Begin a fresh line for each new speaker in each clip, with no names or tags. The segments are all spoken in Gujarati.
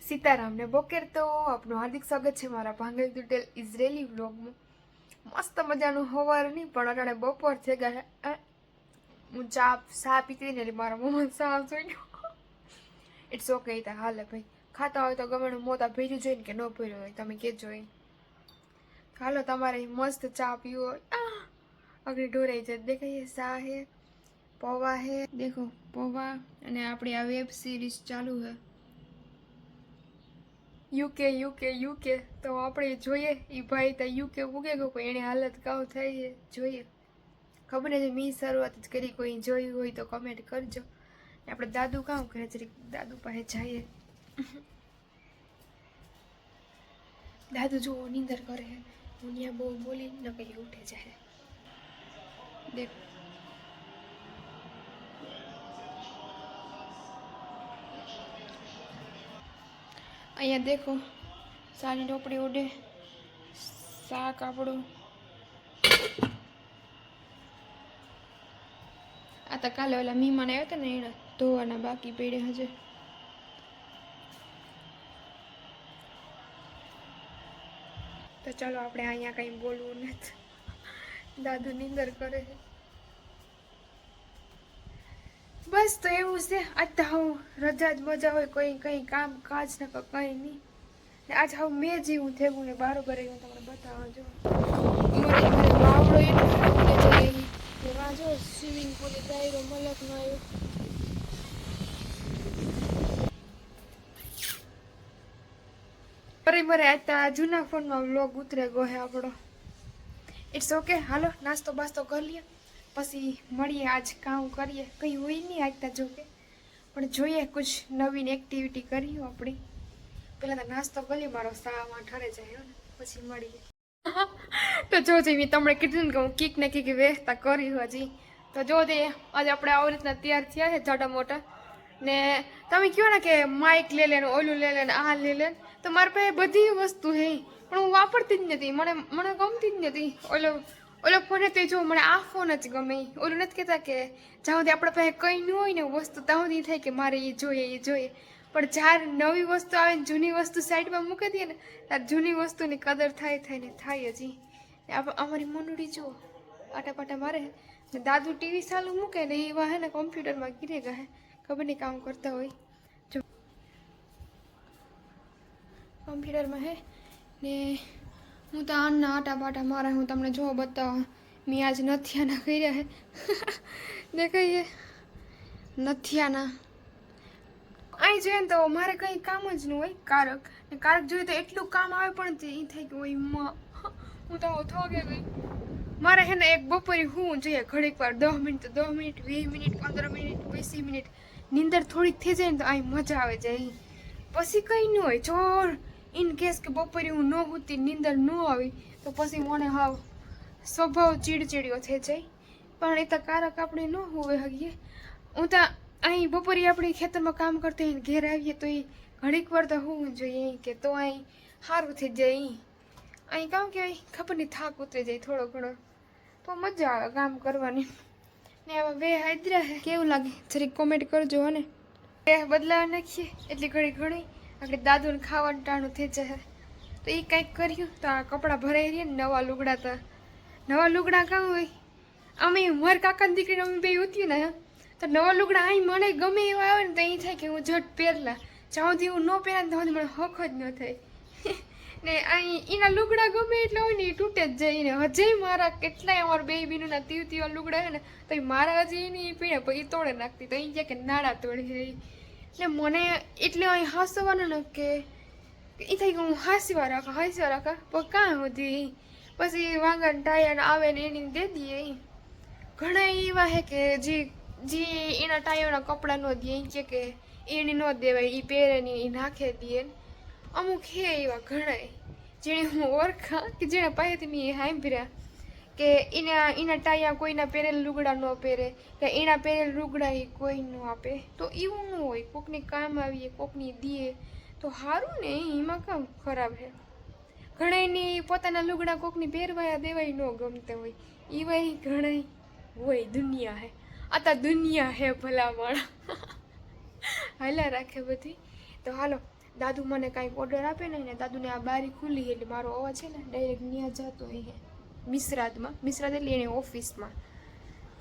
सीताराम ने बोकेर तो आपनु हार्दिक स्वागत है मारा भांगल तुटेल इजरायली व्लॉग में। मस्त मजानु हवारनी पण अटाणे बपोर थई गया है। હું ચા પીતી ને મારા મમ્મા ચા જોઈ ઇટ્સ ઓકે તા હાલે ભાઈ ખાતા હોય તો ગમે મોતા ભર્યું જોઈને કે ન ભર્યું હોય તમે કહેજો એ હાલો તમારે મસ્ત ચા પીવો હોય અગડી ઢોરાઈ જાય દેખાય ચા હે પૌવા હે દેખો પૌવા અને આપણી આ વેબ સિરીઝ ચાલુ હે યુકે યુકે યુકે તો આપણે જોઈએ એ ભાઈ તો યુકે ઉગે ગયો પણ એની હાલત કાવ થઈ છે જોઈએ ખબર નથી મેં શરૂઆત જ કરી કોઈ જોયું હોય તો કમેન્ટ કરજો આપણે દાદુ કામ કરે જરીક દાદુ પાસે જઈએ દાદુ જો નીંદર કરે હું ત્યાં બહુ બોલી ન કરી ઉઠે જાય દેખ અહીંયા દેખો સાની ટોપડી ઉડે શાક આપણું આ તો કાલે ઓલા મહેમાન આવ્યા હતા ને એને ધોવાના બાકી પડે હજે તો ચાલો આપણે અહીંયા કંઈ બોલવું નથી દાદુ નીંદર કરે છે બસ તો એવું છે આજ તો હું રજા જ મજા હોય કોઈ કંઈ કામ કાજ ને કંઈ નહીં આજ હવે મેં જેવું થયું ને બરોબર હું તમને બતાવવા જો અમારે ઘરે વાવડો એને એમાં જો સ્વિમિંગ પુલ દાયરો મલકનો આવ્યો બરાબર આજ તો આ જૂના ફોનમાં વ્લોગ ઉતરે ગયો હે આપણો ઇટ્સ ઓકે હાલો નાસ્તો બાસ્તો કરી લઈએ પછી મળીએ આજ કામ કરીએ કંઈ હોય નહીં આજતા જો કે પણ જોઈએ કુછ નવીન એક્ટિવિટી કરીએ આપણી પહેલાં તો નાસ્તો કરીએ મારો સામાં ઠરે જાય ને પછી મળીએ તો જો મેં તમને કીધું ને કે હું કીક ને કીક વેચતા કરી હજી તો જો દે આજે આપણે આવી રીતના તૈયાર થયા છે જાડા મોટા ને તમે કહો ને કે માઇક લઈ લે ઓલું લઈ લે આ લઈ લે તો મારી પાસે બધી વસ્તુ છે પણ હું વાપરતી જ નથી મને ગમતી જ નથી ઓલો ફોન તો જો મને આ ફોન જ ગમે ઓલું નથી કહેતા કે જ્યાં સુધી આપણા પાસે કંઈ ન હોય ને વસ્તુ ત્યાં સુધી થાય કે મારે એ જોઈએ પણ જ્યારે નવી વસ્તુ આવે ને જૂની વસ્તુ સાઈડમાં મૂકી દઈએ ને ત્યારે જૂની વસ્તુની કદર થાય હજી અમારી મનુડી જુઓ આટાપાટા મારે ને દાદુ ટીવી ચાલુ મૂકે ને એવા હે ને કોમ્પ્યુટરમાં ગીરે ગયા ખબર નહીં કામ કરતા હોય જો કોમ્પ્યુટરમાં હે ને હું તો આના આટાપાટા મારે હું તમને જો બતાવું મેં આજ નથિયાના કર્યા હે દેખાઈએ નથિયાના અહીં જોઈએ ને તો મારે કંઈ કામ જ ન હોય કારક ને કારક જોઈએ તો એટલું કામ આવે પણ એ થાય કે ઓય હું તો થોગે ગઈ મારે હે ને એક બપોરે હું જોઈએ ઘડીક વાર 10 મિનિટ 20 મિનિટ 15 મિનિટ 20 મિનિટ નીંદર થોડીક થઈ જાય ને તો અહીં મજા આવે જાય પછી કંઈ ન હોય જો ઇન કેસ કે બપોરે હું ન હોતી નીંદર ન આવી તો પછી મને હાવ સ્વભાવ ચીડચીડિયો થઈ જાય પણ એ તો કારક આપણે ન હોવે હગીએ હું તો અહીં બપોરે આપણે ખેતરમાં કામ કરતા હોય ઘેર આવીએ તો એ ઘડીક વાર તો હોવું જોઈએ કે તો અહીં સારું થઈ જાય અહીં કામ કહેવાય ખબર નહીં થાક ઉતરી જાય થોડો ઘણો તો મજા આવે કામ કરવાની ને આવા બે હાજરા હે કેવું લાગે જરીક કોમેન્ટ કરજો અને બે બદલાવા નાખીએ એટલી ઘણી આપણે દાદુને ખાવાનું ટાણું થઈ જાય તો એ કંઈક કર્યું તો આ કપડાં ભરાઈ રહ્યા ને નવા લુગડા કામ હોય અમે મારા કાકાની દીકરીને અમે બે ઉત્યું ને તો નવા લુગડા અહીં મને ગમે એવા આવે ને તો એ થાય કે હું ઝટ પહેરલા જ્યાં સુધી હું ન પહેરા ને ત્યાં મને હક જ ન થાય ને અહીં એના લુગડા ગમે એટલે હોય ને એ તૂટે જ જાય ને હજે મારા કેટલાય અમારા બે બીનુના તીવા લુગડા છે ને તો એ મારા હજી એની પીણે પછી તોડે નાખતી તો એ કહે કે નાડા તોડી એટલે મને એટલે અહીં હાંસવાનું ને કે એ થાય કે હું હાંસવા રાખા પણ કાં સુધી પછી વાંગણ ટાયર આવે ને એની દે દઈએ ઘણા એવા હે કે જે એના ટાયરના કપડાં ન દે એ કે એની ન દેવાય એ પહેરે ને એ નાખે દે અમુક હે એવા ઘણા જેણે હું ઓળખા કે જેને પાસેથી મેં સાંભળ્યા કે એના ટાયા કોઈના પહેરેલ લુગડા ન પહેરે કે એના પહેરેલ લુગડા એ કોઈ ન આપે તો એવું ન હોય કોકને કામ આવીએ કોકની દે તો સારું ને એમાં કામ ખરાબ છે ઘણાની પોતાના લુગડા કોકની પહેરવાયા દેવાય ન ગમતા હોય એવા ઘણા હોય દુનિયા હે આ દુનિયા હે ભલામણ હાલા રાખે બધી તો હાલો દાદુ મને કાંઈક ઓર્ડર આપે ને દાદુને આ બારી ખુલ્લી એટલે મારો અવાજ છે ને ડાયરેક્ટ ત્યાં જતો હોય મિશ્રાદ એટલે એની ઓફિસમાં.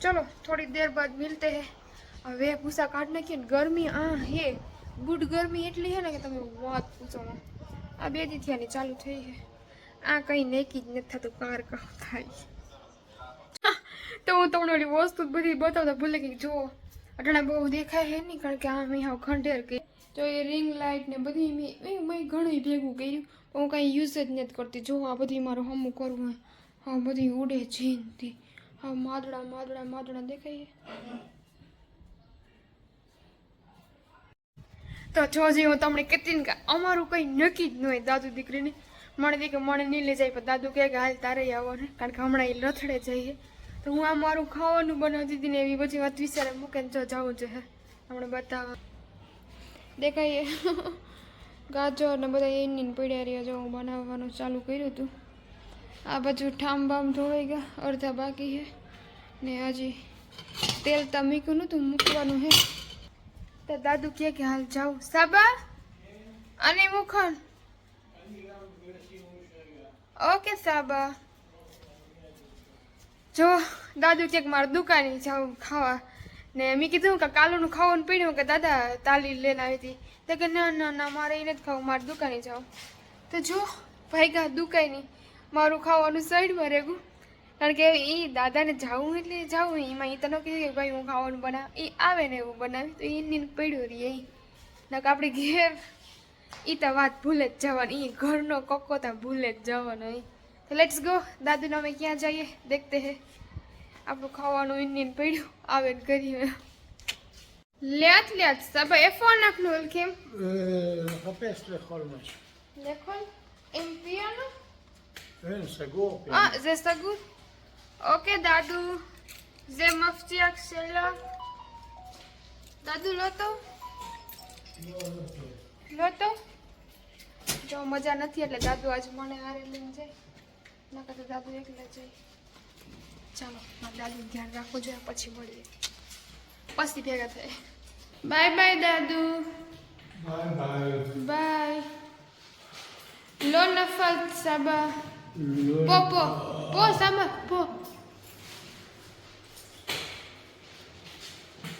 ચલો થોડી દેર બાદ મિલતે હે. હવે ભૂસા કાઢ નાખીએ ને ગરમી હે ગુડ ગરમી એટલી હે ને કે તમે વાત પૂછો. આ 2 દી થયાની ચાલુ થઈ છે. આ કંઈ નેકી જ નથી થતું કાર થાય. તો હું તમને ઓલી વસ્તુ બધી બતાવતા ભૂલે ગઈ. જો અટાણા બહુ દેખાય છે નહીં કારણ કે આ મેં હાવ ખંડેર કરી. તો એ રિંગ લાઇટ ને બધી મેં ઘણું ભેગું કર્યું પણ હું કાંઈ યુઝ જ નથી કરતી. જો આ બધી મારું હમું કરવું હા બધી ઉડે જીનથી હા માદડા દેખાય. તો જોજે હું તમને કહેતી ને કે અમારું કંઈ નક્કી જ ન હોય દાદુ દીકરીને. મને નહીં લઈ જાય પણ દાદુ કહે કે હાલ તારે આવવાનું કારણ કે હમણાં એ લથડે જઈએ. તો હું આ મારું ખાવાનું બનાવતી હતી ને એવી બધી વાત વિચારે મૂકીને જો જવું છે હમણાં બતાવવા દેખાઈએ. ગાજર ને બધા એની પડ્યા રહ્યા જો હું બનાવવાનું ચાલુ કર્યું હતું. આ બાજુ ઠામ બામ ધોવાઈ ગયા અડધા બાકી છે ને હજી તેલ તો મૂક્યું નહોતું મૂકવાનું હે. તો દાદુ કહે કે હાલ જાઉં સાબા અને મુખન ઓકે સાબા. જો દાદુ કે મારે દુકાને જાઉં ખાવા ને મેં કીધું કે કાલુનું ખાવાનું પડ્યું કે દાદા તાલી લઈને આવી હતી. તો કે ના મારે એ નથી ખાવું મારે દુકાને જાઉં. તો જો ભાઈ ગા દુકાને મારું ખાવાનું સાઈડમાં રહેવું કારણ કે એ દાદાને જાવું એટલે જાવું એમાં એ તને કીધું કે ભાઈ હું ખાવાનું બનાવ એ આવે ને એવું બનાવી તો એની પડ્યું રહીએ નક આપણે ઘેર એ તો વાત ભૂલે જ જવાની એ ઘરનો કક્કો તો ભૂલે જ જવાનો. તો લેટ્સ ગો દાદુને અમે ક્યાં જઈએ દેખતે હે. આપણું ખાવાનું ઇન્ડિયન પડ્યું આવે ને કરીએ. לאט סבא איפה אנחנו הולכים?
לחפש לאכול משהו.
לאכול? עם פיאנו?
אין, סגור. פיאנו.
זה סגור? אוקיי דדו, זה מבטיח שלך? דדו לא טוב? לא טוב? જો મજા નથી એટલે દાદુ આજ મને હારે લઈને જાય નકર તો દાદુ એકલા જાય. ચાલો મારા દાદુનું ધ્યાન રાખવું જોઈએ પછી મળીએ પછી ભેગા થાય. બાય બાય દાદુ. બાય. લો નફલ સાબા પો સાબા પો.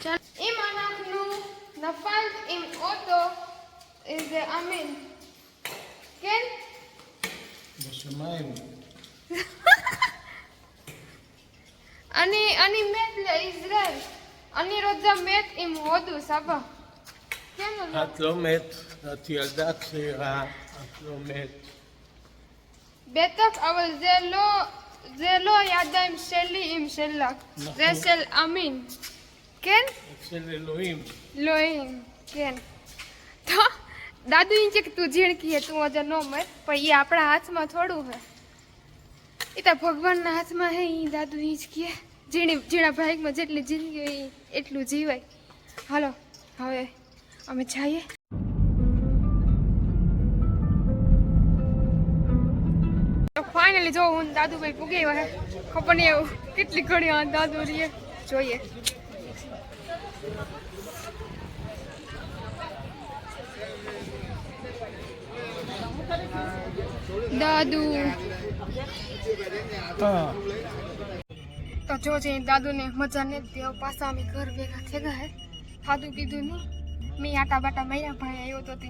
ચાલ im אנחנו נפל עם אוטו איזה אמין כן?
בשמיים.
אני מת לישראל. אני רוצה מת עם הודו, סבא. כן או לא?
את לא מת, את ילדה צעירה, את לא מת.
בטח, אבל זה לא הידיים שלי עם שלך. זה של אמין. כן?
אצל אלוהים.
אלוהים, כן. તો દાદુ એમ કે તું ઝીણકી હે તું અજર નો મર પણ એ આપણા હાથમાં થોડું હે. એ તો ભગવાનના હાથમાં હે એ દાદુ એ જ કહે ઝીણા ભાગમાં જેટલી જિંદગી હોય એટલું જીવાય. હાલો હવે અમે જઈએ. તો ફાઇનલી જો હું દાદુભાઈ પૂગી હે ખબર નહીં એવું કેટલી ઘડી આ દાદુ રહીએ જોઈએ. દાદુ તો જો છે દાદુને મજા નથી પાછા અમે ઘર ભેગા થઈ ગયા હે. ખાધું પીધું નહીં મેં આટા બાટા માર્યા ભાઈ આવ્યો તો તે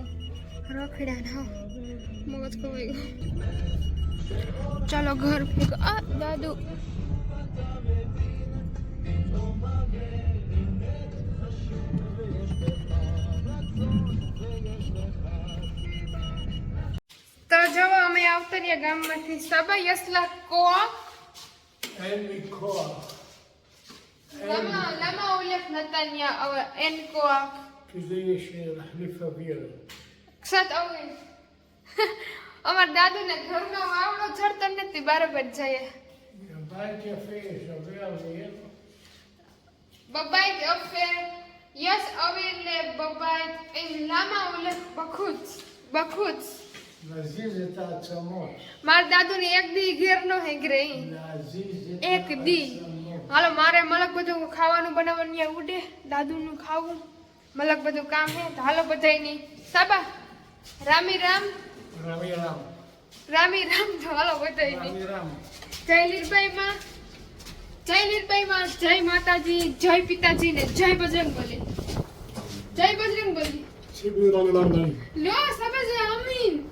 રખડ્યા ને હા મગજ ખવાઈ ગયું. ચાલો ઘર ભેગા આ દાદુ તો જો અમે આવતા રહ્યા ગામમાંથી સબા યસલા કોઆ
אין לי כוח.
למה הולך נתניה אין כוח?
כדי להחליף אוויר.
קצת אוויר. અમાર દાદુને ઘરનો વાવડો ચડતો નથી બરાબર જઈએ.
בבית יפה יש הרבה אוויר.
בבית יפה יש אוויר בבית. למה הולך בחוץ?
להזיז את העצמות.
મારા દાદુને એક દી ઘેર નો હેગરે
להזיז את
એક દી. હાલો મારે મલક બધું ખાવાનું બનાવવાનું ઉડે દાદુનું ખાવું મલક બધું કામ હે તો હાલો બધાય ની સાબા રામી રામ
રામી રામ
રામી રામ તો હાલો બધાય
રામી રામ
જય લીરબાઈ માં જય માતાજી જય પિતાજી ને જય બજરંગબલી જય બજરંગબલી
શિબી રામ રામ રામ
લો સબે જય આમીન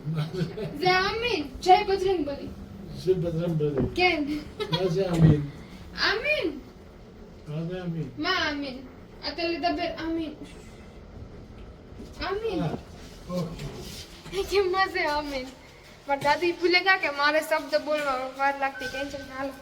જય બજરંગબલી
શિબ બદરમ બદે
કેમ
રાજા આમીન
આમીન
રાજા આમીન
માં આમીન અતલે દબે આમીન
ઓકે
કેમ માં છે આમીન પણ દાદી ભૂલે ગયા કે મારે શબ્દ બોલવા વાર લાગતી ટેન્શન હાલો